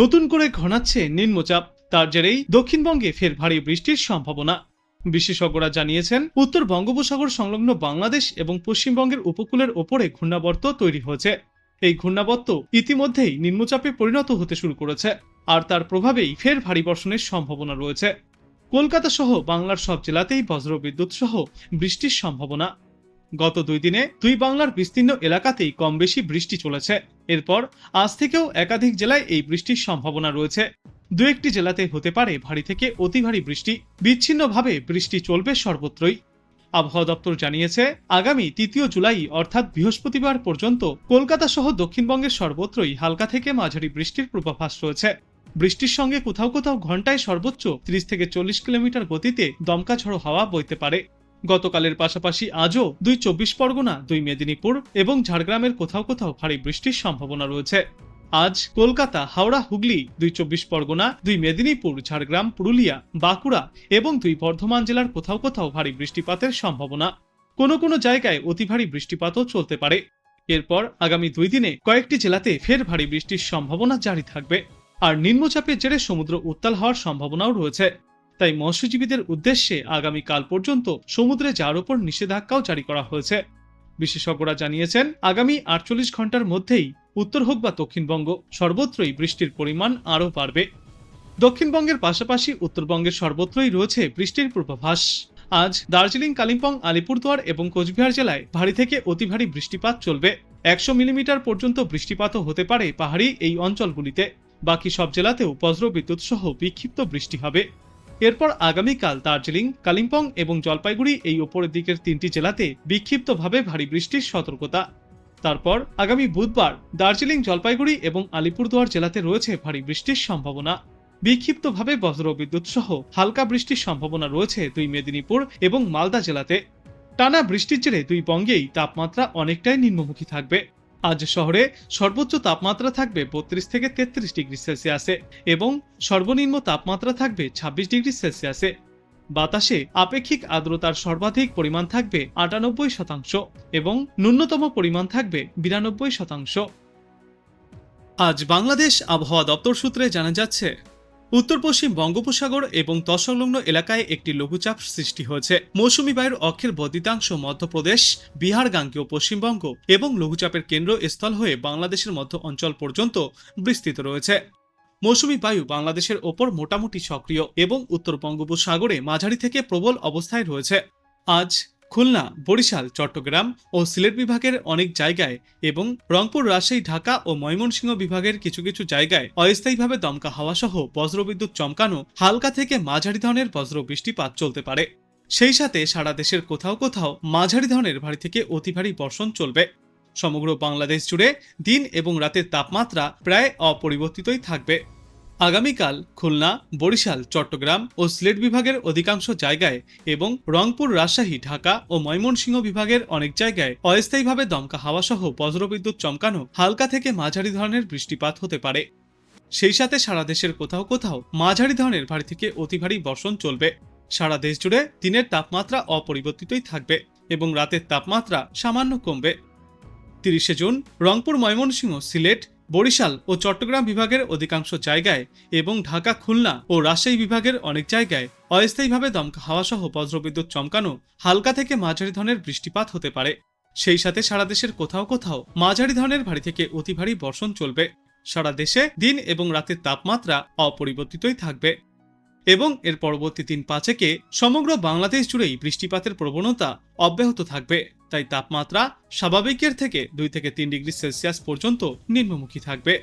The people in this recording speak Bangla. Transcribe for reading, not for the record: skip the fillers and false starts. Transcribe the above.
নতুন করে ঘনাচ্ছে নিম্নচাপ, তার জেরেই দক্ষিণবঙ্গে ফের ভারী বৃষ্টির সম্ভাবনা। বিশেষজ্ঞরা জানিয়েছেন, উত্তর বঙ্গোপসাগর সংলগ্ন বাংলাদেশ এবং পশ্চিমবঙ্গের উপকূলের ওপরে ঘূর্ণাবর্ত তৈরি হয়েছে। এই ঘূর্ণাবর্ত ইতিমধ্যেই নিম্নচাপে পরিণত হতে শুরু করেছে, আর তার প্রভাবেই ফের ভারী বর্ষণের সম্ভাবনা রয়েছে। কলকাতা সহ বাংলার সব জেলাতেই বজ্রবিদ্যুৎ সহ বৃষ্টির সম্ভাবনা। গত 2 দিনে দুই বাংলার বিস্তীর্ণ এলাকাতেই কম বেশি বৃষ্টি চলেছে। এরপর আজ থেকেও একাধিক জেলায় এই বৃষ্টির সম্ভাবনা রয়েছে। দু একটি জেলাতে হতে পারে ভারী থেকে অতি ভারী বৃষ্টি। বিচ্ছিন্নভাবে বৃষ্টি চলবে সর্বত্রই। আবহাওয়া দপ্তর জানিয়েছে, আগামী 3 জুলাই অর্থাৎ বৃহস্পতিবার পর্যন্ত কলকাতা সহ দক্ষিণবঙ্গের সর্বত্রই হালকা থেকে মাঝারি বৃষ্টির পূর্বাভাস রয়েছে। বৃষ্টির সঙ্গে কোথাও কোথাও ঘন্টায় সর্বোচ্চ 30 থেকে 40 কিলোমিটার গতিতে দমকা ঝড়ো হাওয়া বইতে পারে। গতকালের পাশাপাশি আজও 2 চব্বিশ পরগনা, 2 মেদিনীপুর এবং ঝাড়গ্রামের কোথাও কোথাও ভারী বৃষ্টির সম্ভাবনা রয়েছে। আজ কলকাতা, হাওড়া, হুগলি, 2 চব্বিশ পরগনা, 2 মেদিনীপুর, ঝাড়গ্রাম, পুরুলিয়া, বাঁকুড়া এবং 2 বর্ধমান জেলার কোথাও কোথাও ভারী বৃষ্টিপাতের সম্ভাবনা। কোনো কোনো জায়গায় অতি ভারী বৃষ্টিপাতও চলতে পারে। এরপর আগামী 2 দিনে কয়েকটি জেলাতে ফের ভারী বৃষ্টির সম্ভাবনা জারি থাকবে। আর নিম্নচাপের জেরে সমুদ্র উত্তাল হওয়ার সম্ভাবনাও রয়েছে। তাই মৎস্যজীবীদের উদ্দেশ্যে আগামীকাল পর্যন্ত সমুদ্রে যাওয়ার উপর নিষেধাজ্ঞাও জারি করা হয়েছে। বিশেষজ্ঞরা জানিয়েছেন, আগামী 48 ঘন্টার মধ্যেই উত্তর হোক বা দক্ষিণবঙ্গ সর্বত্রই বৃষ্টির পরিমাণ আরও বাড়বে। দক্ষিণবঙ্গের পাশাপাশি উত্তরবঙ্গের সর্বত্রই রয়েছে বৃষ্টির পূর্বাভাস। আজ দার্জিলিং, কালিম্পং, আলিপুরদুয়ার এবং কোচবিহার জেলায় ভারী থেকে অতি ভারী বৃষ্টিপাত চলবে। 100 মিলিমিটার পর্যন্ত বৃষ্টিপাতও হতে পারে পাহাড়ি এই অঞ্চলগুলিতে। বাকি সব জেলাতেও বজ্রবিদ্যুৎ সহ বিক্ষিপ্ত বৃষ্টি হবে। এরপর আগামীকাল দার্জিলিং, কালিম্পং এবং জলপাইগুড়ি এই উপরের দিকের 3টি জেলাতে বিক্ষিপ্তভাবে ভারী বৃষ্টির সতর্কতা। তারপর আগামী বুধবার দার্জিলিং, জলপাইগুড়ি এবং আলিপুরদুয়ার জেলাতে রয়েছে ভারী বৃষ্টির সম্ভাবনা। বিক্ষিপ্তভাবে বজ্রবিদ্যুৎ সহ হালকা বৃষ্টির সম্ভাবনা রয়েছে 2 মেদিনীপুর এবং মালদা জেলাতে। টানা বৃষ্টির জেরে 2 বঙ্গেই তাপমাত্রা অনেকটাই নিম্নমুখী থাকবে। আজ শহরে সর্বোচ্চ তাপমাত্রা থাকবে 32 থেকে 33 ডিগ্রি সেলসিয়াসে এবং সর্বনিম্ন তাপমাত্রা থাকবে 26 ডিগ্রি সেলসিয়াসে। বাতাসে আপেক্ষিক আর্দ্রতার সর্বাধিক পরিমাণ থাকবে 98% এবং ন্যূনতম পরিমাণ থাকবে 92%। আজ বাংলাদেশ আবহাওয়া দপ্তর সূত্রে জানা যাচ্ছে, উত্তর পশ্চিম বঙ্গোপসাগর এবং তৎসংলগ্ন এলাকায় একটি লঘুচাপ সৃষ্টি হয়েছে। মৌসুমী বায়ুর অক্ষের বদ্বীতাংশ মধ্যপ্রদেশ, বিহার, গাঙ্গেয় পশ্চিমবঙ্গ এবং লঘুচাপের কেন্দ্রস্থল হয়ে বাংলাদেশের মধ্য অঞ্চল পর্যন্ত বিস্তৃত রয়েছে। মৌসুমী বায়ু বাংলাদেশের ওপর মোটামুটি সক্রিয় এবং উত্তর বঙ্গোপসাগরে মাঝারি থেকে প্রবল অবস্থায় রয়েছে। আজ খুলনা, বরিশাল, চট্টগ্রাম ও সিলেট বিভাগের অনেক জায়গায় এবং রংপুর, রাজশাহী, ঢাকা ও ময়মনসিংহ বিভাগের কিছু কিছু জায়গায় অস্থায়ীভাবে দমকা হাওয়া সহ বজ্রবিদ্যুৎ চমকানো হালকা থেকে মাঝারি ধরনের বজ্র বৃষ্টিপাত চলতে পারে। সেই সাথে সারা দেশের কোথাও কোথাও মাঝারি ধরনের ভারী থেকে অতি ভারী বর্ষণ চলবে। সমগ্র বাংলাদেশ জুড়ে দিন এবং রাতের তাপমাত্রা প্রায় অপরিবর্তিতই থাকবে। আগামীকাল খুলনা, বরিশাল, চট্টগ্রাম ও সিলেট বিভাগের অধিকাংশ জায়গায় এবং রংপুর, রাজশাহী, ঢাকা ও ময়মনসিংহ বিভাগের অনেক জায়গায় অস্থায়ীভাবে দমকা হাওয়া সহ বজ্রবিদ্যুৎ চমকানো হালকা থেকে মাঝারি ধরনের বৃষ্টিপাত হতে পারে। সেই সাথে সারা দেশের কোথাও কোথাও মাঝারি ধরনের ভারী থেকে অতি ভারী বর্ষণ চলবে। সারা দেশ জুড়ে দিনের তাপমাত্রা অপরিবর্তিতই থাকবে এবং রাতের তাপমাত্রা সামান্য কমবে। 30 জুন রংপুর, ময়মনসিংহ, সিলেট, বরিশাল ও চট্টগ্রাম বিভাগের অধিকাংশ জায়গায় এবং ঢাকা, খুলনা ও রাজশাহী বিভাগের অনেক জায়গায় অস্থায়ীভাবে দমকা হাওয়া সহ বজ্রবিদ্যুৎ চমকানো হালকা থেকে মাঝারি ধরনের বৃষ্টিপাত হতে পারে। সেই সাথে সারা দেশের কোথাও কোথাও মাঝারি ধরনের ভারী থেকে অতি ভারী বর্ষণ চলবে। সারা দেশে দিন এবং রাতের তাপমাত্রা অপরিবর্তিতই থাকবে এবং এর পরবর্তী 3-5 সমগ্র বাংলাদেশ জুড়েই বৃষ্টিপাতের প্রবণতা অব্যাহত থাকবে। তাই তাপমাত্রা স্বাভাবিকের থেকে 2 থেকে 3 ডিগ্রি সেলসিয়াস পর্যন্ত নিম্নমুখী থাকবে।